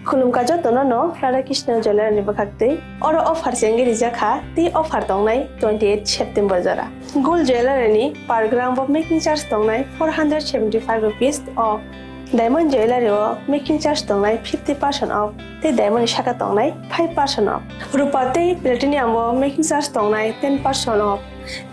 खुलुमका जतनो नो राधा कृष्ण ज्वेलरी बखाक्ते और ऑफर सेंगे रिजाखा ती ऑफर दंगनाय 28 सेप्टेम्बर जरा गोल्ड ज्वेलरी नि per gram off making charge दंगनाय 475 rupees off diamond jewellery off making charge दंगनाय 50% ऑफ ते डायमंड शाखा दंगनाय 5% ऑफ रुपा ते प्लेटिनियम ऑफ मेकिंग चार्ज दंगनाय 10% ऑफ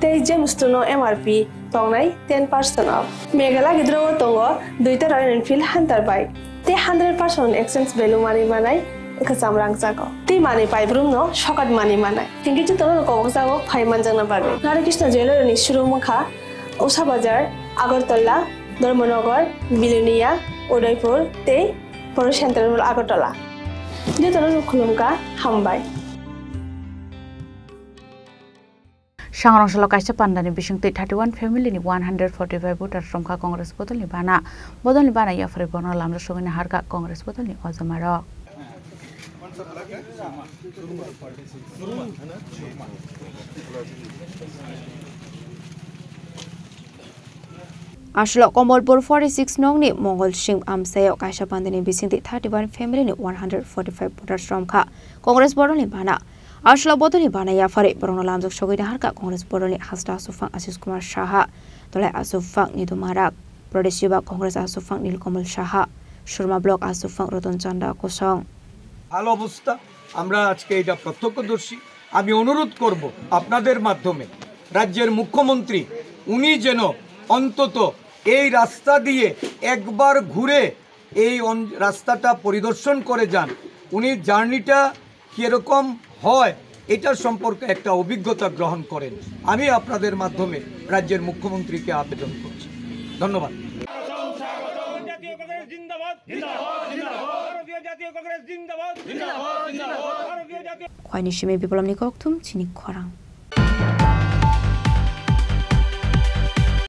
ते जेमस्टोन एमआरपी दंगनाय 10% ऑफ मेघाला गिद्रो दंगो दुइटा रॉयल एनफील्ड हंटर बाइक ते 100% एक्सचेंज वैल्यू मानी मानाय एकजाम रां जागो ती मानी पाइब्रुम नो शकट मानी मानाय थिंकि जतनो को जागो 5 मानजोंना बागे राधा कृष्ण ज्वेलरी नि शुरू मुखा उषा बाजार आगरतला धर्मनगर बिलुनिया उदयपुर ते बर सेंट्रल आगरतला जतनो खुलुमका हामबाय सांग्रांसल कायसा पान्दानि बिसंते 31 फेमिली नि 145 भोटार फ्रमखा कांग्रेस बदलनि बाना याफरे बना लामला सगैना हारका कांग्रेस बदलनि अजमार आसलो कमलपुर 46 नंगनि मंगल सिंह आमसायाव कायसा पान्दानि बिसंते 31 फेमिली नि 145 भोटार फ्रमखा कांग्रेस बदलनि बाना आसला बदलनि बानाया फरे बरंना लामजक सगैना हारका कांग्रेस बदलनि हास्टा आसुफां आशिष कुमार साहा तलाय आसुफां निदुमाराक प्रदेश युवा कांग्रेस आसुफां नीलकमल साहा सुरमा ब्लक आसुफां रतन चंदा कोसं ভালো অবস্থা আমরা আজকে এটা প্রত্যক্ষদর্শী আমি অনুরোধ করব আপনাদের মাধ্যমে রাজ্যের মুখ্যমন্ত্রী উনি যেন অন্তত এই রাস্তা দিয়ে একবার ঘুরে এই রাস্তাটা পরিদর্শন করে যান উনি জার্নিটা কিরকম হয় এটার সম্পর্কে একটা অভিজ্ঞতা গ্রহণ করেন আমি আপনাদের মাধ্যমে রাজ্যের মুখ্যমন্ত্রীকে আবেদন করছি ধন্যবাদ খয়নি সিমে বিপ্লবনি কক্তুম চিনি খরাং